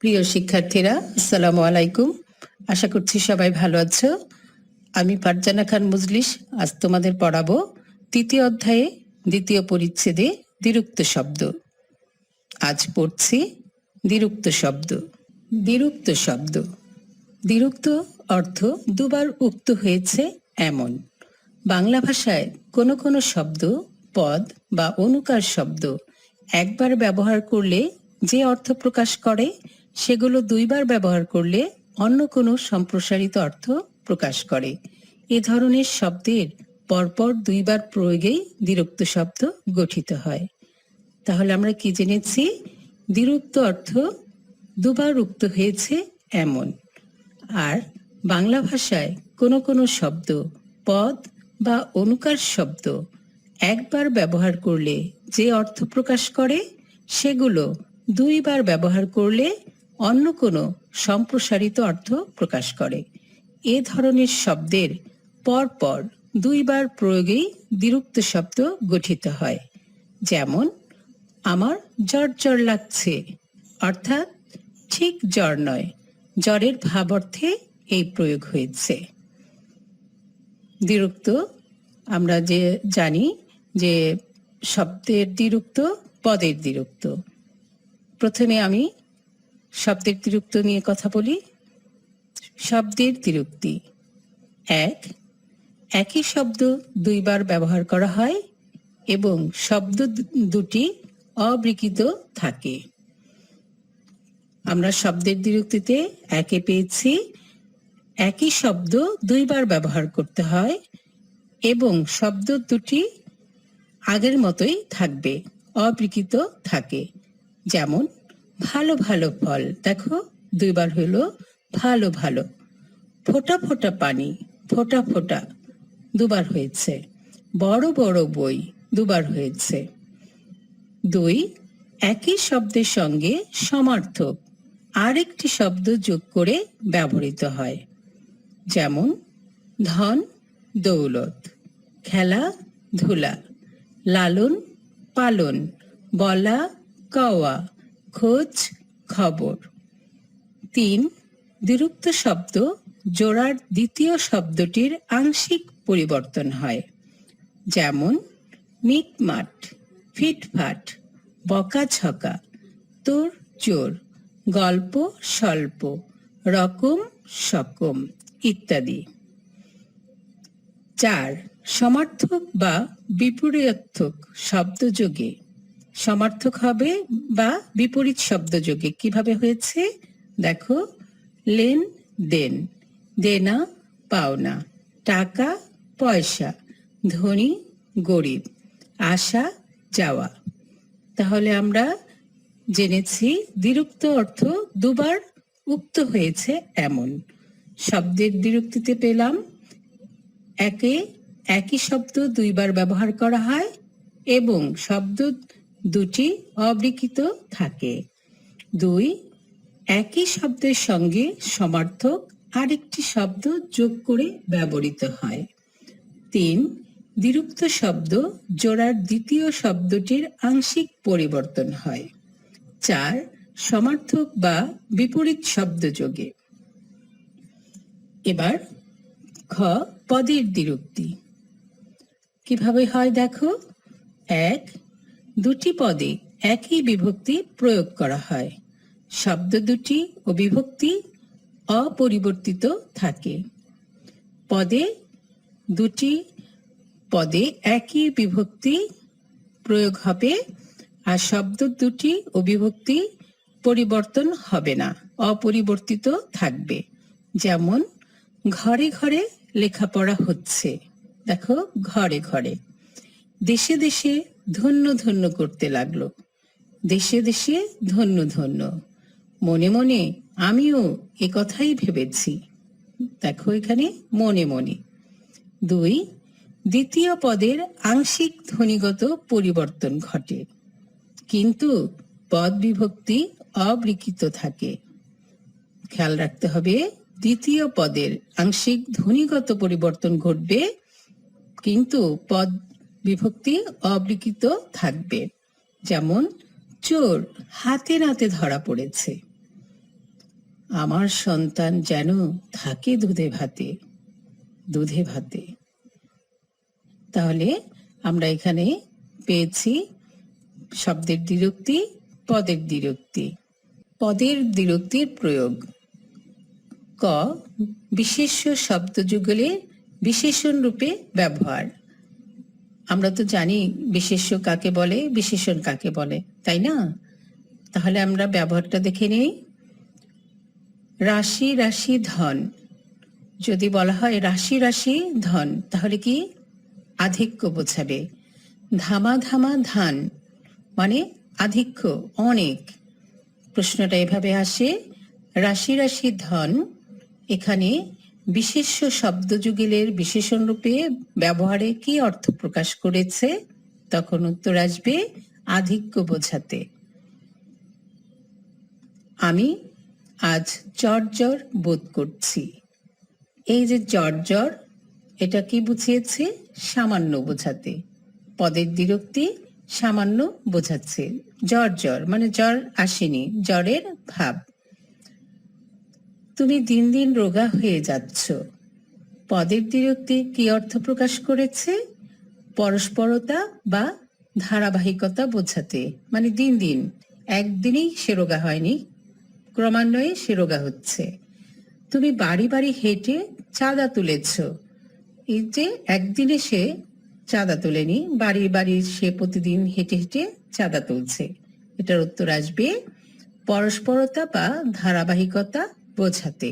প্রিয় শিক্ষার্থীরা, আসসালামু আলাইকুম। আশা করছি সবাই ভালো আছো। আমি ফারজানা খান মজলিস আজ তোমাদের পড়াবো তৃতীয় অধ্যায়ে দ্বিতীয় পরিচ্ছেদে দ্বিরুক্ত শব্দ। আজ পড়ছি দ্বিরুক্ত শব্দ। দ্বিরুক্ত শব্দ। দ্বিরুক্ত অর্থ দুবার উক্ত হয়েছে এমন। বাংলা ভাষায় কোনো কোনো শব্দ, পদ বা অনুকার শব্দ একবার ব্যবহার করলে যে অর্থ প্রকাশ করে সেগুলো দুইবার ব্যবহার করলে অন্য কোনো সম্প্রসারিত অর্থ প্রকাশ করে। এ ধরনের শব্দের পরপর দুইবার প্রয়োগেই দ্বিরুক্ত শব্দ গঠিত হয়। তাহলে আমরা কি জেনেছি? দ্বিরুক্ত অর্থ দুবার উক্ত হয়েছে এমন। আর বাংলা ভাষায় কোনো কোনো শব্দ, পদ বা অনুকার শব্দ একবার ব্যবহার করলে যে অর্থ প্রকাশ করে সেগুলো দুইবার ব্যবহার করলে অন্য কোনো সম্প্রসারিত অর্থ প্রকাশ করে। এ ধরনের শব্দের পরপর দুইবার প্রয়োগেই দ্বিরুক্ত শব্দ গঠিত হয়। যেমন, আমার জ্বর জ্বর লাগছে, অর্থাৎ ঠিক জ্বর নয়, জ্বরের ভাব অর্থে এই প্রয়োগ হয়েছে। দ্বিরুক্ত আমরা যে জানি যে শব্দের দ্বিরুক্ত, পদের দ্বিরুক্ত। প্রথমে আমি শব্দের দ্বিরুক্ত নিয়ে কথা বলি। শব্দের দ্বিরুক্তি: এক, একই শব্দ দুইবার ব্যবহার করা হয় এবং শব্দ দুটি অবিকৃত থাকে। আমরা শব্দের দ্বিরুক্তিতে একে পেয়েছি, একই শব্দ দুইবার ব্যবহার করতে হয় এবং শব্দ দুটি আগের মতোই থাকবে, অবিকৃত থাকে। যেমন, ভালো ভালো ফল, দেখো দুইবার হলো ভালো ভালো। ফোঁটা ফোঁটা পানি, ফোঁটা ফোঁটা দুবার হয়েছে। বড় বড় বই দুবার হয়েছে। দুই, একই শব্দের সঙ্গে সমার্থক আরেকটি শব্দ যোগ করে ব্যবহৃত হয়। যেমন, ধন দৌলত, খেলা ধুলা, লালন পালন, বলা কওয়া, খোঁজ খবর। তিন, দ্বিরুক্ত শব্দ জোড়ার দ্বিতীয় শব্দটির আংশিক পরিবর্তন হয়। যেমন, মিটমাট, ফিটফাট, বকাঝকা, তোর জোর, গল্প স্বল্প, রকম সকম ইত্যাদি। চার, সমার্থক বা বিপরীতার্থক শব্দযোগে। সমার্থক হবে বা বিপরীত শব্দযোগে কিভাবে হয়েছে দেখো: লেন দেন, দেনা পাওনা, টাকা পয়সা, ধনী গরিব, আসা যাওয়া। তাহলে আমরা জেনেছি দ্বিরুক্ত অর্থ দুবার উক্ত হয়েছে এমন। শব্দের দ্বিরুক্তিতে পেলাম, একে একই শব্দ দুইবার ব্যবহার করা হয় এবং শব্দ দুটি অবিকৃত থাকে। দুই, একই শব্দের সঙ্গে সমার্থক আরেকটি শব্দ যোগ করে ব্যবহৃত হয়। তিন, দ্বিরুক্ত শব্দ জোড়ার দ্বিতীয় শব্দটির আংশিক পরিবর্তন হয়। চার, সমার্থক বা বিপরীত শব্দযোগে। এবার খ, পদের দ্বিরুক্তি কিভাবে হয় দেখো: এক, দুটি পদে একই বিভক্তি প্রয়োগ করা হয়। শব্দ দুটি ও বিভক্তি অপরিবর্তিত থাকে। দুটি পদে একই বিভক্তি প্রয়োগ হবে আর শব্দ দুটি ও বিভক্তি পরিবর্তন হবে না, অপরিবর্তিত থাকবে। যেমন, ঘরে ঘরে লেখাপড়া হচ্ছে, দেখো ঘরে ঘরে। দেশে দেশে ধন্য ধন্য করতে লাগলো, দেশে দেশে ধন্য ধন্য। মনে মনে আমিও এ কথাই ভেবেছি, দেখো এখানে মনে মনে। দুই, দ্বিতীয় পদের আংশিক ধ্বনিগত পরিবর্তন ঘটে কিন্তু পদ বিভক্তি অবিকৃত থাকে। খেয়াল রাখতে হবে, দ্বিতীয় পদের আংশিক ধ্বনিগত পরিবর্তন ঘটবে কিন্তু পদ বিভক্তি অবিকৃত থাকবে। যেমন, চোর হাতে নাতে ধরা পড়েছে। আমার সন্তান যেন থাকে দুধে ভাতে, দুধে ভাতে। তাহলে আমরা এখানে পেয়েছি শব্দের দ্বিরুক্তি, পদের দ্বিরুক্তি। পদের দ্বিরুক্তির প্রয়োগ। ক, বিশেষ্য শব্দযুগলের বিশেষণ রূপে ব্যবহার। আমরা তো জানি বিশেষ্য কাকে বলে, বিশেষণ কাকে বলে, তাই না? তাহলে আমরা ব্যবহারটা দেখে নেই। রাশি রাশি ধন, যদি বলা হয় রাশি রাশি ধন, তাহলে কি? আধিক্য বোঝাবে। ধামা ধামা ধান মানে আধিক্য, অনেক। প্রশ্নটা এভাবে আসে, রাশি রাশি ধন এখানে বিশেষ্য শব্দযুগলের বিশেষণ রূপে ব্যবহারে কি অর্থ প্রকাশ করেছে? তখন উত্তর আসবে আধিক্য বোঝাতে। আমি আজ জ্বর জ্বর বোধ করছি। এই যে জ্বর জ্বর, এটা কি বুঝিয়েছে? সামান্য বোঝাতে। পদের দ্বিরুক্তি সামান্য বোঝাচ্ছে। জ্বর জ্বর মানে জ্বর আসেনি, জ্বরের ভাব। তুমি দিন দিন রোগা হয়ে যাচ্ছ। পদের দ্বিরুক্তি কি অর্থ প্রকাশ করেছে? পরস্পরতা বা ধারাবাহিকতা বোঝাতে। মানে দিন দিন, একদিনেই সে রোগা হয়নি, ক্রমান্বয়ে সে রোগা হচ্ছে। তুমি বাড়ি বাড়ি হেঁটে চাঁদা তুলেছ। এই যে একদিনে সে চাঁদা তোলেনি, বাড়ি বাড়ি সে প্রতিদিন হেঁটে হেঁটে চাঁদা তুলছে। এটার উত্তর আসবে পরস্পরতা বা ধারাবাহিকতা বোঝাতে।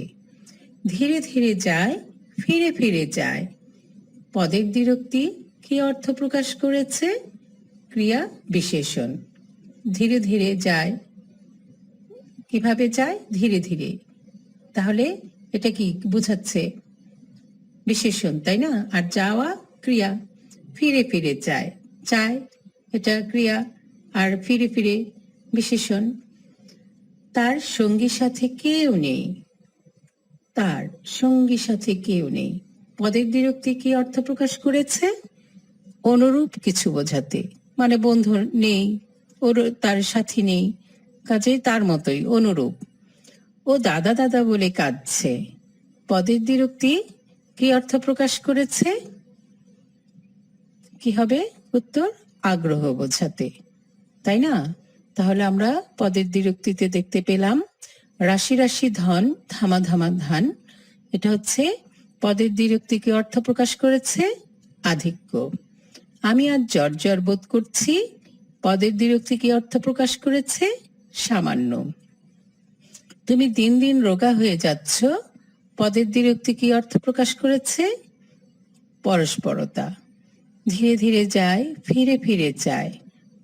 ধীরে ধীরে যায়, ফিরে ফিরে যায়। পদের দ্বিরুক্তি কি অর্থ প্রকাশ করেছে? ক্রিয়া বিশেষণ। ধীরে ধীরে যায়, কিভাবে যায়? ধীরে ধীরে। তাহলে এটা কি বোঝাচ্ছে? বিশেষণ, তাই না? আর যাওয়া ক্রিয়া। ফিরে ফিরে যায়, যায় এটা ক্রিয়া, আর ফিরে ফিরে বিশেষণ। তার সঙ্গী সাথে কেউ নেই, তার সঙ্গী সাথে কেউ নেই। পদের দ্বিরুক্তি কি অর্থ প্রকাশ করেছে? অনুরূপ কিছু বোঝাতে। মানে বন্ধু নেই, ওর তার সাথী নেই, কাজেই তার মতোই অনুরূপ। ও দাদা দাদা বলে কাঁদছে। পদের দ্বিরুক্তি কি অর্থ প্রকাশ করেছে? কি হবে উত্তর? আগ্রহ বোঝাতে, তাই না? তাহলে আমরা পদের দ্বিরুক্তিতে দেখতে পেলাম রাশি রাশি ধন, ধামা ধামা ধান। এটা হচ্ছে পদের দ্বিরুক্তি কি অর্থ প্রকাশ করেছে? আধিক্য। আমি আজ জ্বর জ্বর বোধ করছি। পদের দ্বিরুক্তি কি অর্থ প্রকাশ করেছে? সামান্য। তুমি দিন দিন রোগা হয়ে যাচ্ছ। পদের দ্বিরুক্তি কি অর্থ প্রকাশ করেছে? পরস্পরতা। ধীরে ধীরে যায়, ফিরে ফিরে যায়।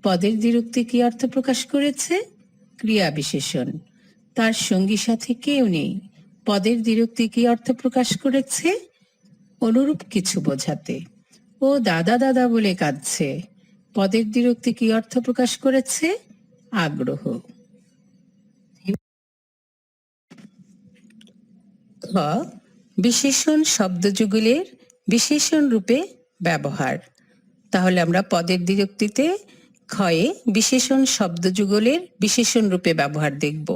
পদের দ্বিরুক্তি কি অর্থ প্রকাশ করেছে? ক্রিয়া বিশেষণ। তার সঙ্গী সাথে কেউ নেই। পদের দ্বিরুক্তি কি অর্থ প্রকাশ করেছে? অনুরূপ কিছু বোঝাতে। ও দাদা দাদা বলে কাঁদছে। পদের দ্বিরুক্তি কি অর্থ প্রকাশ করেছে? আগ্রহ। খ, বিশেষণ শব্দযুগলের বিশেষণ রূপে ব্যবহার। তাহলে আমরা পদের দ্বিরুক্তিতে ক্ষয়ে বিশেষণ শব্দযুগলের বিশেষণ রূপে ব্যবহার দেখব।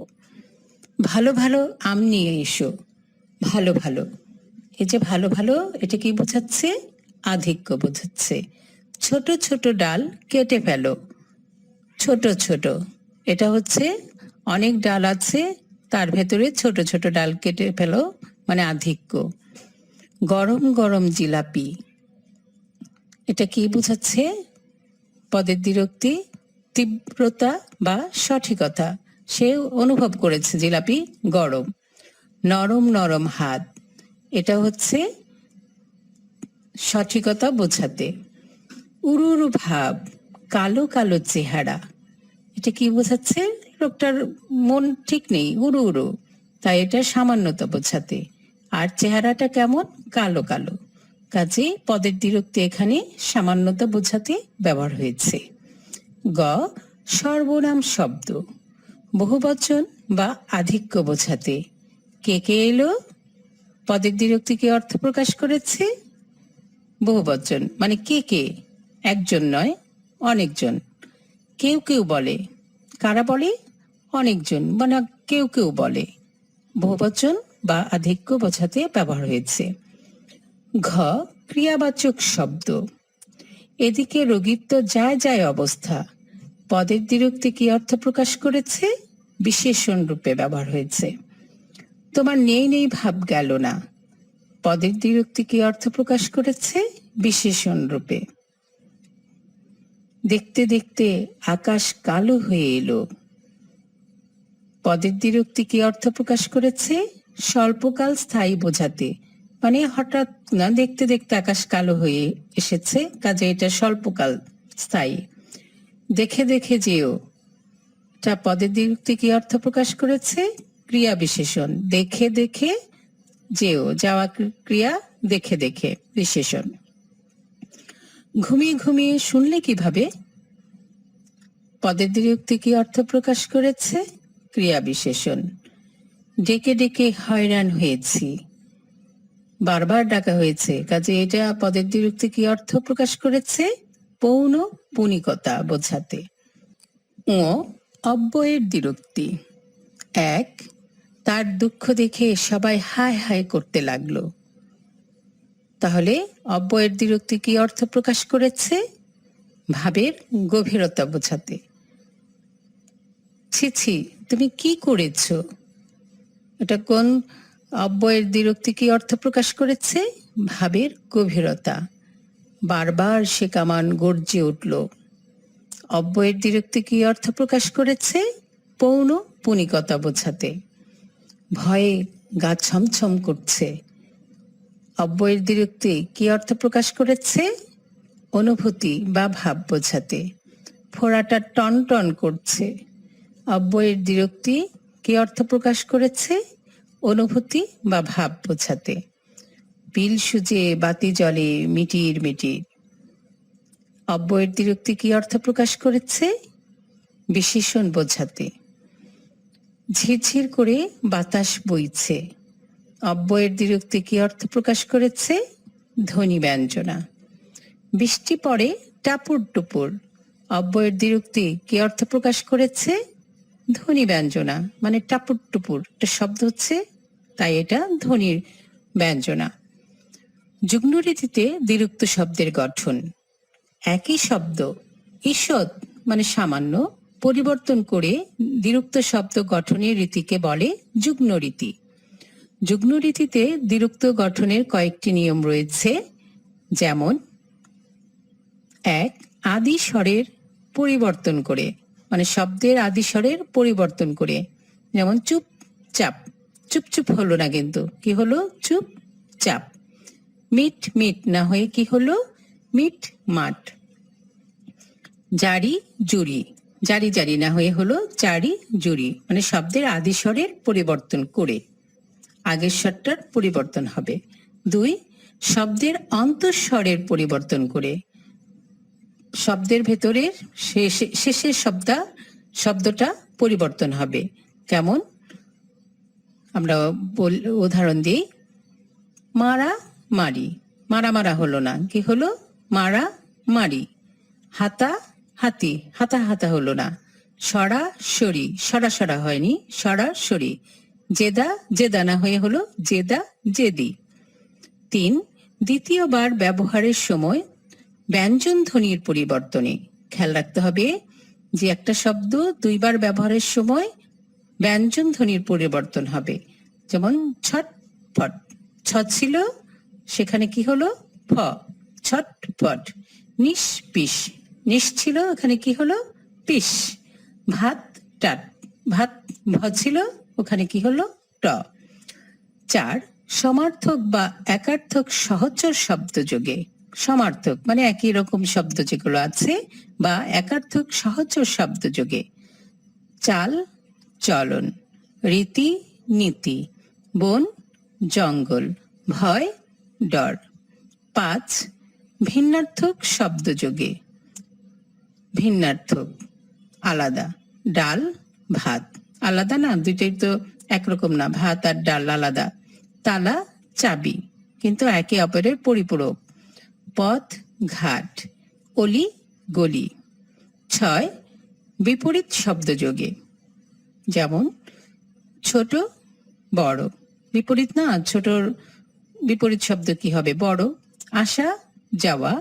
ভালো ভালো আম নিয়ে এসো। ভালো ভালো, এই যে ভালো ভালো, এটা কি বোঝাচ্ছে? আধিক্য বোঝাচ্ছে। ছোট ছোট ডাল কেটে ফেলো। ছোট ছোট, এটা হচ্ছে অনেক ডাল আছে, তার ভেতরে ছোট ছোট ডাল কেটে ফেলো, মানে আধিক্য। গরম গরম জিলাপি, এটা কি বোঝাচ্ছে? পদের দ্বিরুক্তি তীব্রতা বা সঠিকতা। সে অনুভব করেছে জিলাপি গরম। নরম নরম হাত, এটা হচ্ছে সঠিকতা বোঝাতে। উড়ু উড়ু ভাব, কালো কালো চেহারা, এটা কি বোঝাচ্ছে? লোকটার মন ঠিক নেই, উড়ু উড়ু, তাই এটা সামান্যতা বোঝাতে। আর চেহারাটা কেমন? কালো কালো। কাজেই পদের দ্বিরুক্তি এখানে সামান্যতা বোঝাতে ব্যবহার হয়েছে। গ, সর্বনাম শব্দ, বহুবচন বা আধিক্য বোঝাতে। কে কে এলো? পদের দ্বিরুক্তি কি অর্থ প্রকাশ করেছে? বহুবচন, মানে কে কে, একজন নয়, অনেকজন। কেউ কেউ বলে, কারা বলে? অনেকজন, মানে কেউ কেউ বলে। বহুবচন বা আধিক্য বোঝাতে ব্যবহার হয়েছে। ঘ, ক্রিয়াবাচক শব্দ। এদিকে রোগীর যায় যায় অবস্থা, পদের দ্বিরুক্তি কি অর্থ প্রকাশ করেছে? বিশেষণ রূপে ব্যবহার হয়েছে। তোমার নেই নেই ভাব গেল না, পদের দ্বিরুক্তি কি অর্থ প্রকাশ করেছে? বিশেষণ রূপে। দেখতে দেখতে আকাশ কালো হয়ে এলো, পদের দ্বিরুক্তি কি অর্থ প্রকাশ করেছে? স্বল্পকাল স্থায়ী বোঝাতে, মানে হঠাৎ না, দেখতে দেখতে আকাশ কালো হয়ে এসেছে, কাজে এটা স্বল্পকাল স্থায়ী। দেখে দেখে যেও, তা পদের দ্বিরুক্তি কি অর্থ প্রকাশ করেছে? ক্রিয়া বিশেষণ। দেখে দেখে যেও, যাওয়া ক্রিয়া, দেখে দেখে বিশেষণ। ঘুমিয়ে ঘুমিয়ে শুনলে কিভাবে? পদের দ্বিরুক্তি কি অর্থ প্রকাশ করেছে? ক্রিয়া বিশেষণ। ডেকে ডেকে হয়রান হয়েছি, বারবার ডাকা হয়েছে, কাজে এটা পদের দ্বিরুক্তি কি অর্থ প্রকাশ করেছে? পৌন পুনিকতা বোঝাতে। ও, অব্যয়ের দ্বিরুক্তি। এক, তার দুঃখ দেখে সবাই হায় হায় করতে লাগলো। তাহলে অব্যয়ের দ্বিরুক্তি কি অর্থ প্রকাশ করেছে? ভাবের গভীরতা বোঝাতে। ছি ছি, তুমি কি করেছো? এটা কোন অব্যয়ের দ্বিরুক্তি কি অর্থ প্রকাশ করেছে? ভাবের গভীরতা। বারবার সে কামান গর্জে উঠল। অব্যয়ের দ্বিরুক্তি কি অর্থ প্রকাশ করেছে? পৌন পুনিকতা বোঝাতে। ভয়ে গা ছমছম করছে। অব্যয়ের দ্বিরুক্তি কি অর্থ প্রকাশ করেছে? অনুভূতি বা ভাব বোঝাতে। ফোড়াটা টন টন করছে। অব্যয়ের দ্বিরুক্তি কি অর্থ প্রকাশ করেছে? অনুভূতি বা ভাব বোঝাতে। বিল সুজে বাতি জলে মিটির মিটির। অব্যয়ের দ্বিরুক্তি কি অর্থ প্রকাশ করেছে? বিশেষণ বোঝাতে। ঝিরঝির করে বাতাস বইছে। অব্যয়ের দ্বিরুক্তি কি অর্থ প্রকাশ করেছে? ধ্বনি ব্যঞ্জনা। বৃষ্টি পড়ে টাপুর টুপুর। অব্যয়ের দ্বিরুক্তি কি অর্থ প্রকাশ করেছে? ধ্বনি ব্যঞ্জনা, মানে টাপুর টুপুর একটা শব্দ হচ্ছে, তাই এটা ধ্বনির ব্যঞ্জনা। যুগ্মরীতিতে দ্বিরুক্ত শব্দের গঠন। একই শব্দ ঈষৎ মানে সামান্য পরিবর্তন করে দ্বিরুক্ত শব্দ গঠনের রীতিকে বলে যুগ্মরীতি। যুগ্মরীতিতে দ্বিরুক্ত গঠনের কয়েকটি নিয়ম রয়েছে, যেমন এক, আদি স্বরের পরিবর্তন করে, মানে শব্দের আদি স্বরের পরিবর্তন করে, যেমন চুপ চাপ, চুপ চুপ হলো না, কিন্তু কি হলো? চুপ চাপ। মিট মিট না হয়ে কি হলো? মিট মাট। জারি জুরি, জারি জারি না হয়ে হলো জারি জুরি, মানে শব্দের আদি স্বরের পরিবর্তন করে আগের স্বরটার পরিবর্তন হবে। দুই, শব্দের অন্তঃস্বরের পরিবর্তন করে, শব্দের ভেতরের শেষের শব্দটা পরিবর্তন হবে। কেমন? আমরা উদাহরণ দিই। মারা মারি, মারা মারা হলো না, কি হলো? মারা মারি। হাতা হাতি, হাতা হাতা হলো না। সরা সরি, সরা সরা হয়নি, সরা সরি। জেদা জেদা না হয়ে হলো জেদা জেদি। তিন, দ্বিতীয়বার ব্যবহারের সময় ব্যঞ্জন ধ্বনির পরিবর্তনে খেয়াল রাখতে হবে যে একটা শব্দ দুইবার ব্যবহারের সময় ব্যঞ্জন ধ্বনির পরিবর্তন হবে। যেমন ছটফট, ছ ছিল সেখানে কি হলো? ফ, ছটফট। নিষ্পিস, নিশ ছিল ওখানে কি হলো? পিস। ভাত টাট, ভাত ভ ছিল ওখানে কি হলো? ট। চার, সমার্থক বা একার্থক সহচর শব্দ যোগে। সমার্থক মানে একই রকম শব্দ যেগুলো আছে, বা একার্থক সহচর শব্দ যোগে। চাল চলন, রীতি নীতি, বন জঙ্গল, ভয় ডর। পাঁচ, ভিন্নার্থক শব্দ যোগে। ভিন্নার্থক আলাদা, ডাল ভাত আলাদা না, দুইটাই তো একরকম না, ভাত আর ডাল আলাদা। তালা চাবি, কিন্তু একে অপরের পরিপূরক। পথ ঘাট, অলি গলি। ছয়, বিপরীত শব্দ যোগে, যেমন ছোট বড়। বিপরীত না, ছোটর বিপরীত শব্দ কি হবে? বড়। আসা যাওয়া,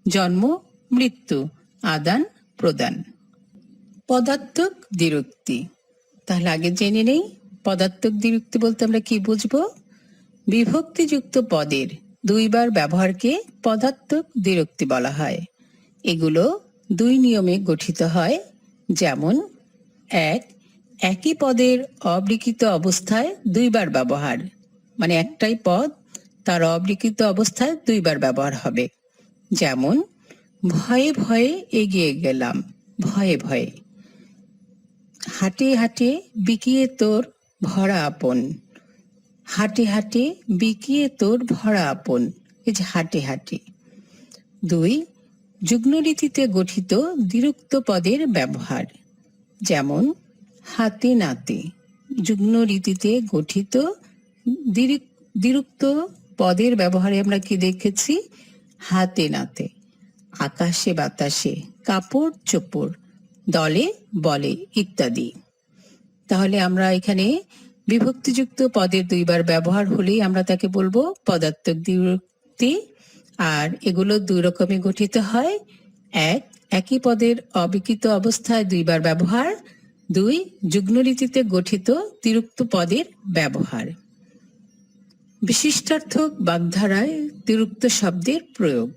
জন্ম মৃত্যু, আদান প্রদান। পদার্থক দ্বিরুক্তি, তাহলে আগে জেনে নেই পদার্থক দ্বিরুক্তি বলতে আমরা কি বুঝবো। বিভক্তিযুক্ত পদের দুইবার ব্যবহারকে পদার্থক দ্বিরুক্তি বলা হয়। এগুলো দুই নিয়মে গঠিত হয়, যেমন এক, একই পদের অবিকৃত অবস্থায় দুইবার ব্যবহার, মানে একটাই পদ তার অবিকৃত অবস্থায় দুইবার ব্যবহার হবে। যেমন ভয়ে ভয়ে এগিয়ে গেলাম, ভয়ে ভয়ে। হাটে হাটে বিকিয়ে তোর ভরা আপন, হাটে হাটে বিকিয়ে তোর ভরা আপন, এই যে হাটে হাটে। দুই, যুগ্ম রীতিতে গঠিত দ্বিরুক্ত পদের ব্যবহার, যেমন হাতে নাতে। যুগ্ম রীতিতে গঠিত দ্বিরুক্ত পদের ব্যবহারে আমরা কি দেখেছি? হাতে নাতে। আকাশে বাতাসে, কাপড় চোপড়, দলে বলে ইত্যাদি। তাহলে আমরা এখানে বিভক্তিযুক্ত পদের দুইবার ব্যবহার হলেই আমরা তাকে বলবো পদার্থক দ্বিরুক্তি। আর এগুলো দুই রকমে গঠিত হয়। এক, একই পদের অবিকৃত অবস্থায় দুইবার ব্যবহার। দুই, যুগ্ম রীতিতে গঠিত দ্বিরুক্ত পদের ব্যবহার। বিশিষ্টার্থক বাগধারায় দ্বিরুক্ত শব্দের প্রয়োগ।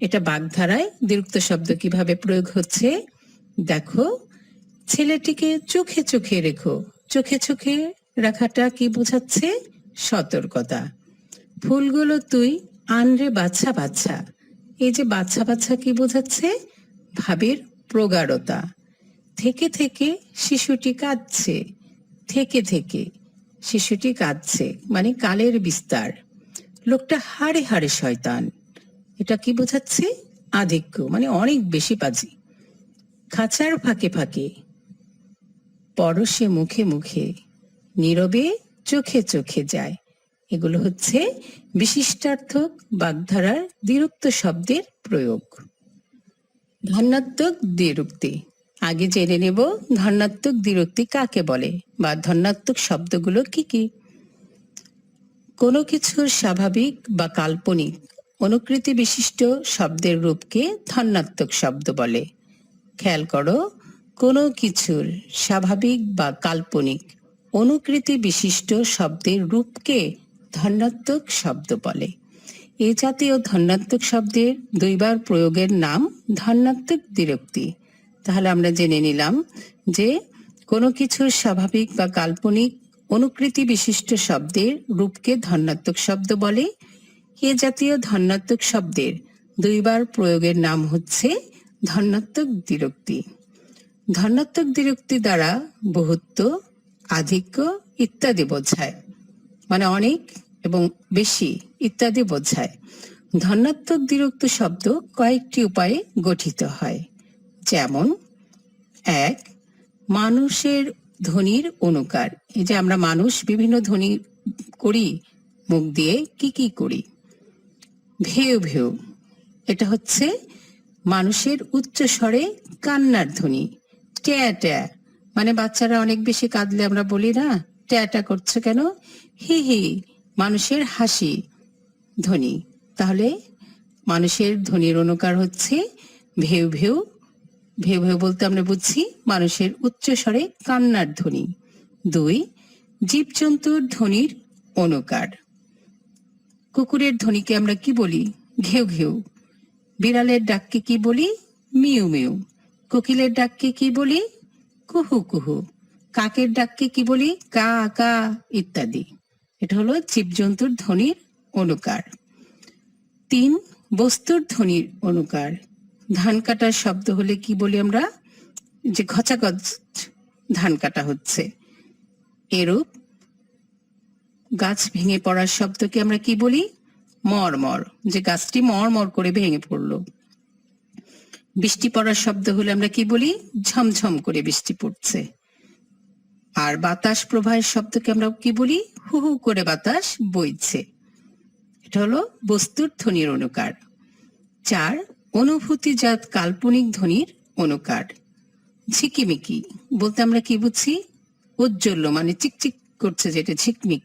এটা বাগধারায় দ্বিরুক্ত শব্দ কিভাবে প্রয়োগ হচ্ছে দেখো। ছেলেটিকে চোখে চোখে রেখো, চোখে চোখে রাখাটা কি বোঝাচ্ছে? সতর্কতা। ফুলগুলো তুই আনরে বাছা বাছা, এই যে বাছা বাছা কি বোঝাচ্ছে? ভাবের প্রগাঢ়তা। থেকে থেকে শিশুটি কাঁদছে, থেকে থেকে শিশুটি কাঁদছে মানে কালের বিস্তার। লোকটা হাড়ে হাড়ে শয়তান, এটা কি বোঝাচ্ছে? আধিক্য, মানে অনেক বেশি পাজি। খাঁচার ফাঁকে ফাঁকে, পরশে মুখে মুখে, নীরবে চোখে চোখে যায়। এগুলো হচ্ছে বিশিষ্টার্থক বাগধারার দ্বিরুক্ত শব্দের প্রয়োগ। ধন্যাত্মক দ্বিরুক্তি, আগে জেনে নেব ধন্যাত্মক দ্বিরুক্তি কাকে বলে বা ধন্যাত্মক শব্দগুলো কি কি। কোনো কিছুর স্বাভাবিক বা কাল্পনিক অনুকৃতি বিশিষ্ট শব্দের রূপকে ধন্যাত্মক শব্দ বলে। খেয়াল করো, কোনো কিছুর স্বাভাবিক বা কাল্পনিক অনুকৃতি বিশিষ্ট শব্দের রূপকে ধন্যাত্মক শব্দ বলে। এ জাতীয় ধন্যাত্মক শব্দের দুইবার প্রয়োগের নাম ধন্যাত্মক দ্বিরুক্তি। তাহলে আমরা জেনে নিলাম যে কোনো কিছুর স্বাভাবিক বা কাল্পনিক অনুকৃতি বিশিষ্ট শব্দের রূপকে ধন্যাত্মক শব্দ বলে। এ জাতীয় ধন্যাত্মক শব্দের দুইবার প্রয়োগের নাম হচ্ছে ধন্যাত্মক দ্বিরুক্তি। ধন্যাত্মক দ্বিরুক্তি দ্বারা বহুত্ব, আধিক্য ইত্যাদি বোঝায়, মানে অনেক এবং বেশি ইত্যাদি বোঝায়। ধন্যাত্মক দ্বিরুক্ত শব্দ কয়েকটি উপায়ে গঠিত হয়, যেমন এক, মানুষের ধ্বনির অনুকার। এই যে আমরা মানুষ বিভিন্ন ধ্বনি করি মুখ দিয়ে, কি কি করি? ভেউ ভেউ, এটা হচ্ছে মানুষের উচ্চ স্বরে কান্নার ধ্বনি। ট্যা ট্যা, মানে বাচ্চারা অনেক বেশি কাঁদলে আমরা বলি না ট্যা ট্যা করছে কেন? হি হি, মানুষের হাসি ধ্বনি। তাহলে মানুষের ধ্বনির অনুকার হচ্ছে ভেউ ভেউ। ভেউ ভেউ বলতে আমরা বুঝছি মানুষের উচ্চ স্বরে কান্নার ধ্বনি। দুই, জীবজন্তুর ধ্বনির অনুকার। কুকুরের ধ্বনিকে আমরা কি বলি? ঘেউ ঘেউ। বিড়ালের ডাককে কি বলি? Mu mu. কোকিলের ডাককে কি বলি? কুহু কুহু। কাকের ডাককে কি বলি? কা কা ইত্যাদি। এটা হলো জীবজন্তুর ধ্বনির অনুকার। তিন, বস্তুর ধ্বনির অনুকার। ধান কাটার শব্দ হলে কি বলি আমরা? যে খচাখচ ধান কাটা হচ্ছে। এরূপ গাছ ভেঙে পড়ার শব্দকে আমরা কি বলি? মরমর, যে গাছটি মরমর করে ভেঙে পড়লো। বৃষ্টি পড়ার শব্দ হলে আমরা কি বলি? ঝমঝম করে বৃষ্টি পড়ছে। আর বাতাস প্রবাহের শব্দকে আমরা কি বলি? হু হু করে বাতাস বইছে। এটা হলো বস্তুর ধ্বনির অনুকার। চার, অনুভূতিজাত কাল্পনিক ধ্বনির অনুকার। ঝিকিমিকি বলতে আমরা কি বুঝি? উজ্জ্বল, মানে চিকচিক করছে, যেটা ঝিকমিক।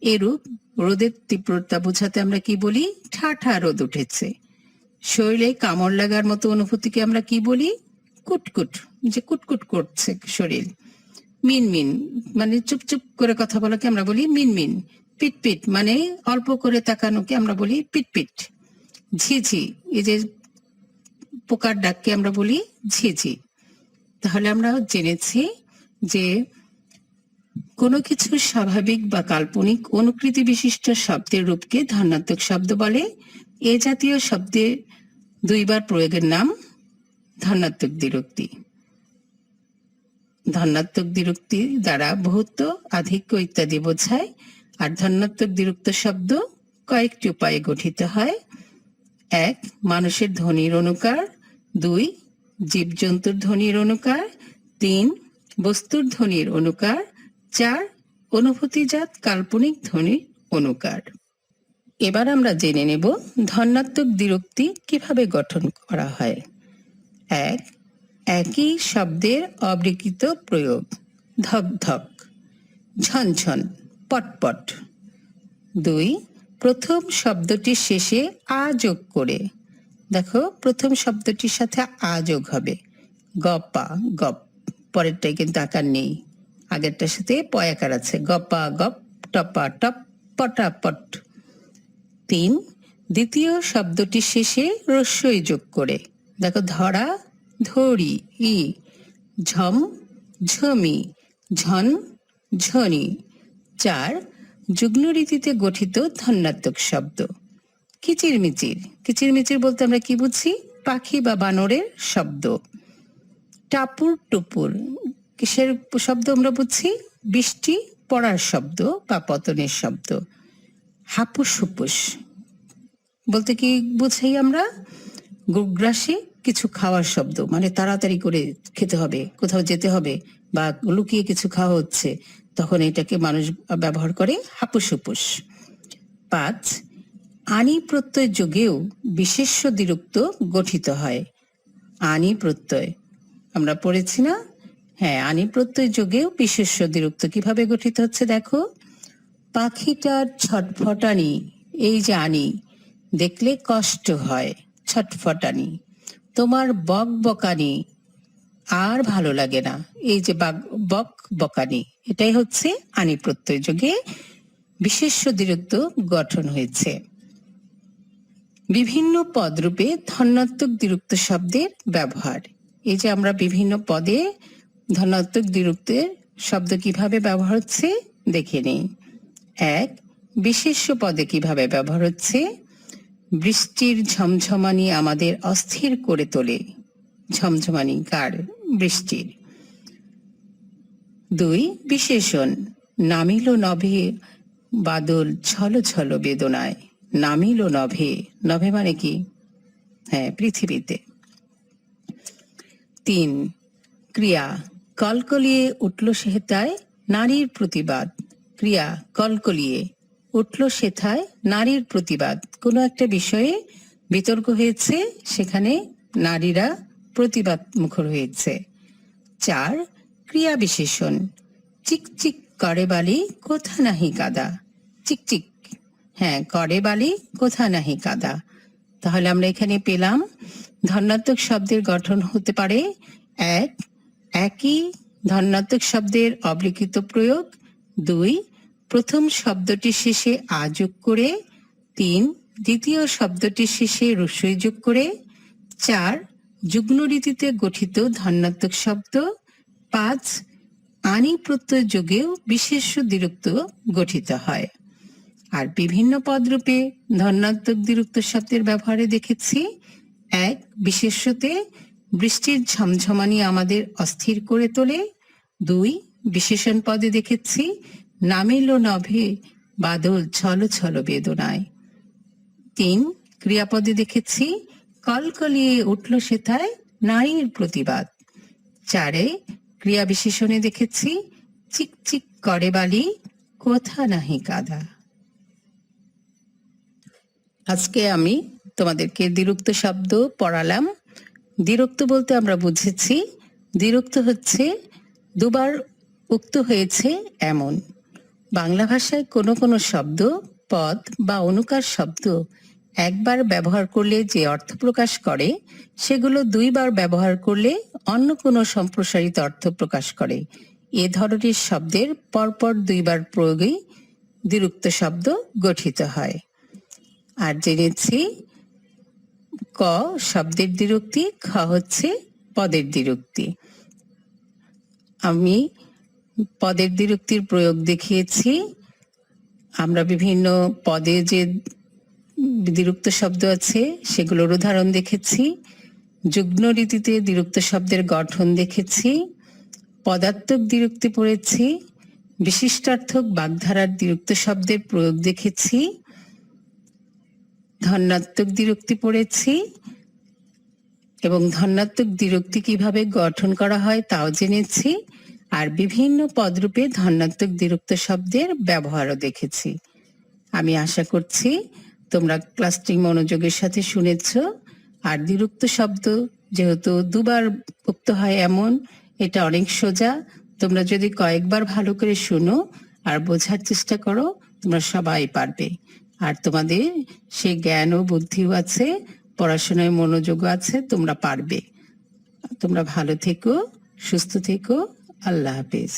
এরূপ রোদের তীব্রতা বোঝাতে আমরা কি বলি? ঠাঠা রোদ উঠেছে। শরীরে কামড় লাগার মতো অনুভূতিকে আমরা কি বলি? কুটকুট, যে কুটকুট করছে শরীর। মিনমিন মানে চুপচুপ করে কথা বলাকে আমরা বলি মিনমিন। পিটপিট মানে অল্প করে তাকানোকে আমরা বলি পিটপিট। ঝিঝি, এই যে পোকার ডাককে আমরা বলি ঝিঝি। তাহলে আমরা জেনেছি যে কোনো কিছু স্বাভাবিক বা কাল্পনিক অনুকৃতি বিশিষ্ট শব্দের রূপকে ধনাত্মক শব্দ বলে। এ জাতীয় শব্দের দুইবার প্রয়োগের নাম ধনাত্মক দ্বিরুক্তি। ধনাত্মক দ্বিরুক্তি দ্বারা বহুত্ব, আধিক্য ইত্যাদি বোঝায়। আর ধনাত্মক দ্বিরুক্ত শব্দ কয়েকটি উপায়ে গঠিত হয়। 1. মানুষের ধ্বনির অনুকার। 2. জীবজন্তুর ধ্বনির অনুকার। 3. বস্তুর ধ্বনির অনুকার। 4. অনুভূতিজাত কাল্পনিক ধ্বনির অনুকার। এবার আমরা জেনে নেব ধনাত্মক দ্বিরুক্তি কিভাবে গঠন করা হয়। 1. একই শব্দের অবিকৃত প্রয়োগ। ধকধক, ঝনঝন, পটপট। 2. প্রথম শব্দটির শেষে আ যোগ করে। দেখো, প্রথম শব্দটির সাথে আ যোগ হবে। গপা গপ, পরেরটাই কিন্তু আকার নেই, আগেরটার সাথে পয়াকার আছে। গপা গপ, টপা টপ, পটাপট। 3. দ্বিতীয় শব্দটির শেষে রস্যই যোগ করে। দেখো, ধরা ধরি, ই, ঝম ঝমি, ঝন ঝনি। 4. যুগ্ম রীতিতে গঠিত ধনাত্মক শব্দ। কিচিরমিচির, কিচিরমিচির বলতে আমরা কি বুঝি? পাখি বা বানরের শব্দ। টাপুর টুপুর, কিসের শব্দ আমরা বুঝি? বৃষ্টি পড়ার শব্দ বা পতনের শব্দ। হাপুস হুপুস বলতে কি বুঝাই আমরা? গ্রাসে কিছু খাওয়ার শব্দ, মানে তাড়াতাড়ি করে খেতে হবে, কোথাও যেতে হবে বা লুকিয়ে কিছু খাওয়া হচ্ছে, তখন এটাকে মানুষ ব্যবহার করে হাপুস হুপুস। 5. আনি প্রত্যয় যোগেও বিশেষ্য দ্বিরুক্ত গঠিত হয়। আনি প্রত্যয় আমরা পড়েছি না? হ্যাঁ, আনি প্রত্যয় যোগেও বিশেষ্য দ্বিরুক্ত কিভাবে গঠিত হচ্ছে দেখো। পাখিটার ছটফটানি, এই যে আনি, দেখলে কষ্ট হয়, ছটফটানি। তোমার বক বকানি, আর ভালো লাগে না, এই যে বক বকানি, এটাই হচ্ছে আনি প্রত্যয় যোগে বিশেষ্য দ্বিরুক্ত গঠন হয়েছে। বিভিন্ন পদরূপে ধনাত্মক দ্বিরুক্ত শব্দের ব্যবহার। এই যে আমরা বিভিন্ন পদে ধনাত্মক দ্বিরুক্তের শব্দ কিভাবে ব্যবহার হচ্ছে দেখে নিই। 1. বিশেষ্য পদে কিভাবে ব্যবহার হচ্ছে। বৃষ্টির ঝমঝমানি আমাদের অস্থির করে তোলে। ঝমঝমানি কার? বৃষ্টির। 2. বিশেষণ, নামিল নভে বাদল ছলো ছলো বেদনায়। নামিল নভে, নভে মানে কি? হ্যাঁ, পৃথিবীতে। 3. ক্রিয়া, কলকলিয়ে উঠল সেথায় নারীর প্রতিবাদ। ক্রিয়া, কলকলিয়ে উঠল সেথায় নারীর প্রতিবাদ। কোনো একটা বিষয়ে বিতর্ক হয়েছে, সেখানে নারীরা প্রতিবাদ মুখর হয়েছে। 4. ক্রিয়া বিশেষণ, চিকচিক করে বালি কোথা নাহি কাদা। চিকচিক, হ্যাঁ, করে বালি কোথা নাহি কাদা। তাহলে আমরা এখানে পেলাম ধনাত্মক শব্দের গঠন হতে পারে 1. একই ধনাত্মক শব্দের অবিকৃত প্রয়োগ। 2. প্রথম শব্দটির শেষে আ যোগ করে। 3. দ্বিতীয় শব্দটির শেষে রস্যই যোগ করে। 4. যুগ্ম রীতিতে গঠিত ধনাত্মক শব্দ। 5. আনি প্রত্যয় যোগেও বিশেষ্য দ্বিরুক্ত গঠিত হয়। আর বিভিন্ন পদরূপে ধনাত্মক দ্বিরুক্ত শব্দের ব্যবহারে দেখেছি। 1. বিশেষ্যতে, বৃষ্টির ঝমঝমানি আমাদের অস্থির করে তোলে। 2. বিশেষণ পদে দেখেছি, নামিল নভে বাদল ছলো ছলো বেদনায়। 3. ক্রিয়াপদে দেখেছি, কলকলিয়ে উঠল সেথায় নারীর প্রতিবাদ। 4. ক্রিয়া বিশেষণে দেখেছি, চিকচিক করে বালি কোথা নাহি কাদা। আজকে আমি তোমাদেরকে দ্বিরুক্ত শব্দ পড়ালাম। দ্বিরুক্ত বলতে আমরা বুঝেছি, দ্বিরুক্ত হচ্ছে দুবার উক্ত হয়েছে এমন। বাংলা ভাষায় কোনো কোনো শব্দ, পদ বা অনুকার শব্দ একবার ব্যবহার করলে যে অর্থ প্রকাশ করে সেগুলো দুইবার ব্যবহার করলে অন্য কোনো সম্প্রসারিত অর্থ প্রকাশ করে। এ ধরনের শব্দের পরপর দুইবার প্রয়োগেই দ্বিরুক্ত শব্দ গঠিত হয়। আর জেনেছি ক শব্দের দ্বিরুক্তি, খ হচ্ছে পদের দ্বিরুক্তি। আমি পদের দ্বিরুক্তির প্রয়োগ দেখিয়েছি। আমরা বিভিন্ন পদে যে দ্বিরুক্ত শব্দ আছে সেগুলোর উদাহরণ দেখেছি। যুগ্ম রীতিতে দ্বিরুক্ত শব্দের গঠন দেখেছি। পদার্থক দ্বিরুক্তি পড়েছি। বিশিষ্টার্থক বাগধারার দ্বিরুক্ত শব্দের প্রয়োগ দেখেছি। ধন্যাত্মক দ্বিরুক্তি পড়েছি এবং ধন্যাত্মক দ্বিরুক্তি কিভাবে গঠন করা হয় তাও জেনেছি। আর বিভিন্ন পদরূপে ধন্যাত্মক দ্বিরুক্ত শব্দের ব্যবহারও দেখেছি। আমি আশা করছি তোমরা ক্লাসটি মনোযোগের সাথে শুনেছ। আর দ্বিরুক্ত শব্দ যেহেতু দুবার উক্ত হয় এমন, এটা অনেক সোজা। তোমরা যদি কয়েকবার ভালো করে শুনো আর বোঝার চেষ্টা করো, তোমরা সবাই পারবে। আর তোমাদের সেই জ্ঞান ও বুদ্ধিও আছে, পড়াশোনায় মনোযোগও আছে, তোমরা পারবে। তোমরা ভালো থেকো, সুস্থ থেকো। আল্লাহ হাফেজ।